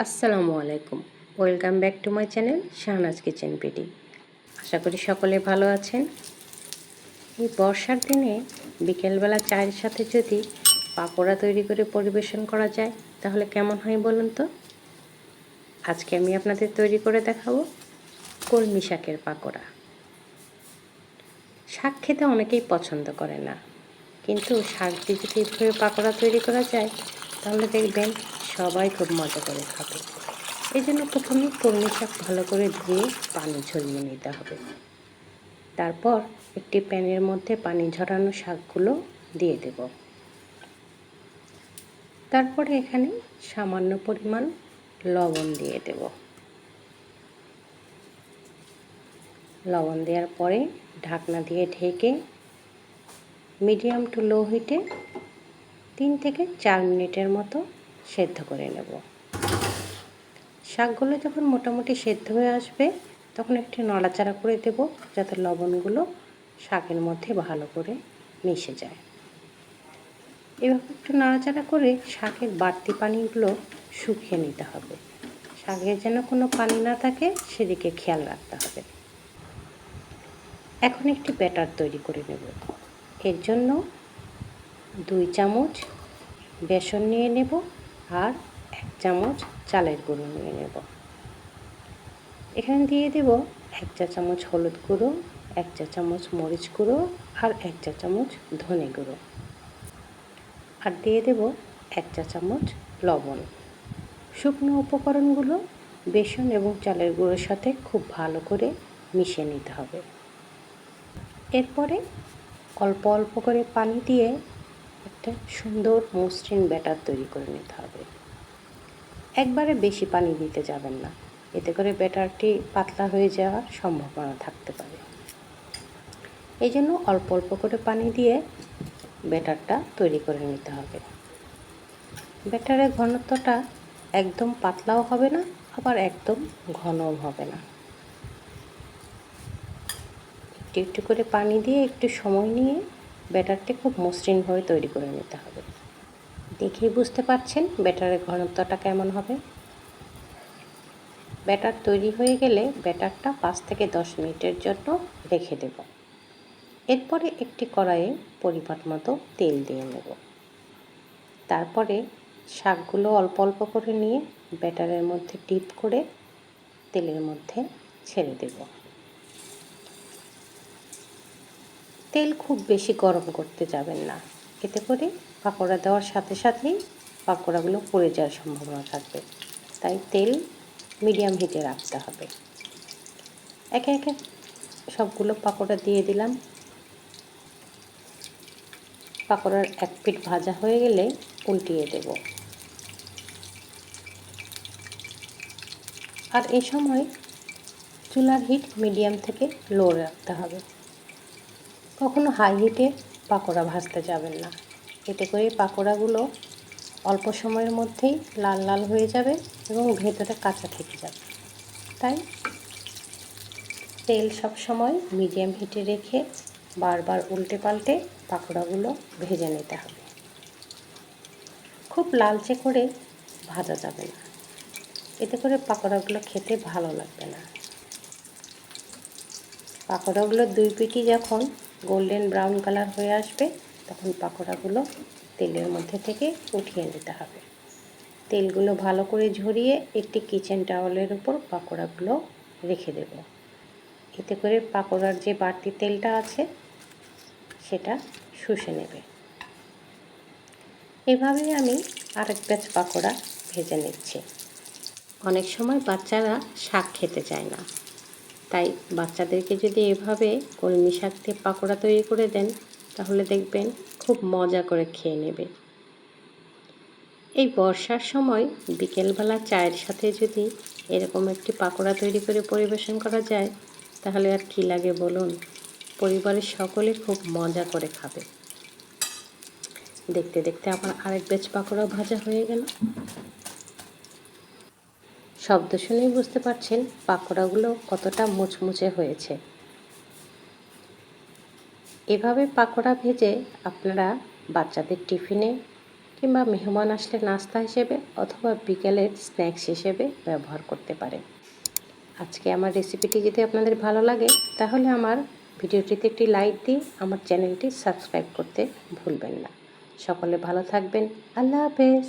আসসালামু আলাইকুম। Welcome back to my channel Shahnaz kitchen BD. আশা করি সকলে ভালো আছেন। এই বর্ষার দিনে বিকেলবেলা চায়ের সাথে যদি পাকোড়া তৈরি করে পরিবেশন করা যায় তাহলে কেমন হয় বলুন তো। আজকে আমি আপনাদের তৈরি করে দেখাবো কলমি শাকের পাকোড়া। শাক খেতে অনেকেই পছন্দ করে না, কিন্তু শাক দিয়ে যদি এভাবে পাকোড়া তৈরি করা যায় তাহলে দেখবেন সবাই খুব মজা করে খাবে। এই জন্য প্রথমে কলমি শাক ভালো করে ধুয়ে পানি ঝরিয়ে নিতে হবে। তারপর একটি প্যানের মধ্যে পানি ঝরানো শাকগুলো দিয়ে দেব। তারপরে এখানে সামান্য পরিমাণ লবণ দিয়ে দেব। লবণ দেওয়ার পরে ঢাকনা দিয়ে ঢেকে মিডিয়াম টু লো হিটে 3 থেকে 4 মিনিটের মতো সেদ্ধ করে নেব। শাকগুলো যখন মোটামুটি সেদ্ধ হয়ে আসবে তখন একটু নাড়াচাড়া করে দেব, যাতে লবণগুলো শাকের মধ্যে ভালো করে মিশে যায়। এভাবে একটু নাড়াচাড়া করে শাকের বাড়তি পানিগুলো শুকিয়ে নিতে হবে। শাকের যেন কোনো পানি না থাকে সেদিকে খেয়াল রাখতে হবে। এখন একটি ব্যাটার তৈরি করে নেব। এর জন্য 2 চামচ বেসন নিয়ে নেব আর 1 চামচ চালের গুঁড়ো নিয়ে নেব। এখানে দিয়ে দেব 1 চা চামচ হলুদ গুঁড়ো, 1 চা চামচ মরিচ গুঁড়ো আর 1 চা চামচ ধনে গুঁড়ো, আর দিয়ে দেব 1 চা চামচ লবণ। শুকনো উপকরণগুলো বেসন এবং চালের গুঁড়োর সাথে খুব ভালো করে মিশিয়ে নিতে হবে। এরপরে অল্প অল্প করে পানি দিয়ে একটা সুন্দর মসৃণ ব্যাটার তৈরি করে নিতে হবে। একবারে বেশি পানি দিতে যাবেন না, এতে করে ব্যাটারটি পাতলা হয়ে যাওয়ার সম্ভাবনা থাকতে পারে। এই জন্য অল্প অল্প করে পানি দিয়ে ব্যাটারটা তৈরি করে নিতে হবে। ব্যাটারের ঘনত্বটা একদম পাতলাও হবে না, আবার একদম ঘনও হবে না। একটু একটু করে পানি দিয়ে একটু সময় নিয়ে ব্যাটারটি খুব মসৃণভাবে তৈরি করে নিতে হবে। দেখেই বুঝতে পারছেন ব্যাটারের ঘনত্বটা কেমন হবে। ব্যাটার তৈরি হয়ে গেলে ব্যাটারটা 5 থেকে 10 মিনিটের জন্য রেখে দেব। এরপরে একটি কড়াইয়ে পরিমাণ মতো তেল দিয়ে নেব। তারপরে শাকগুলো অল্প অল্প করে নিয়ে ব্যাটারের মধ্যে ডিপ করে তেলের মধ্যে ছেড়ে দেব। তেল খুব বেশি গরম করতে যাবেন না, এতে করে পাকোড়া দেওয়ার সাথে সাথেই পাকোড়াগুলো পুড়ে যাওয়ার সম্ভাবনা থাকবে। তাই তেল মিডিয়াম হিটে রাখতে হবে। একে একে সবগুলো পাকোড়া দিয়ে দিলাম। পাকোড়ার এক পিঠ ভাজা হয়ে গেলে উল্টিয়ে দেব। আর এই সময় চুলার হিট মিডিয়াম থেকে লো রাখতে হবে। কখনো হাই হিটে পাকোড়া ভাজতে যাবেন না, এতে করে পাকোড়াগুলো অল্প সময়ের মধ্যেই লাল লাল হয়ে যাবে এবং ভেতরে কাঁচা থেকে যাবে। তাই তেল সব সময় মিডিয়াম হিটে রেখে বারবার উল্টে পাল্টে পাকোড়াগুলো ভেজে নিতে হবে। খুব লালচে করে ভাজা যাবে না, এতে করে পাকোড়াগুলো খেতে ভালো লাগবে না। পাকোড়াগুলো 2 পিঠই যখন গোল্ডেন ব্রাউন কালার হয়ে আসবে তখন পাকোড়াগুলো তেলের মধ্যে থেকে উঠিয়ে নিতে হবে। তেলগুলো ভালো করে ঝরিয়ে একটি কিচেন টাওয়ালের উপর পাকোড়াগুলো রেখে দেব। এতে করে পাকোড়ার যে বাড়তি তেলটা আছে সেটা শুষে নেবে। এভাবেই আমি আরেক ব্যাচ পাকোড়া ভেজে নিচ্ছি। অনেক সময় বাচ্চারা শাক খেতে চায় না, তাই বাচ্চাদেরকে যদি এভাবে কলমি শাক দিয়ে পাকোড়া তৈরি করে দেন তাহলে দেখবেন খুব মজা করে খেয়ে নেবে। এই বর্ষার সময় বিকেলবেলা চায়ের সাথে যদি এরকম একটি পাকোড়া তৈরি করে পরিবেশন করা যায় তাহলে আর কি লাগে বলুন। পরিবারের সকলে খুব মজা করে খাবে। দেখতে দেখতে আমার আরেক ব্যাচ পাকোড়া ভাজা হয়ে গেল। শব্দ শুনেই বুঝতে পারছেন পাকোড়াগুলো কতটা মুচমুচে হয়েছে। এভাবে পাকোড়া ভেজে আপনারা বাচ্চাদের টিফিনে কিংবা মেহমান আসলে নাস্তা হিসেবে অথবা বিকেলের স্ন্যাক্স হিসেবে ব্যবহার করতে পারেন। আজকে আমার রেসিপিটি যদি আপনাদের ভালো লাগে তাহলে আমার ভিডিওটিতে একটি লাইক দিয়ে আমার চ্যানেলটি সাবস্ক্রাইব করতে ভুলবেন না। সকলে ভালো থাকবেন। আল্লাহ হাফেজ।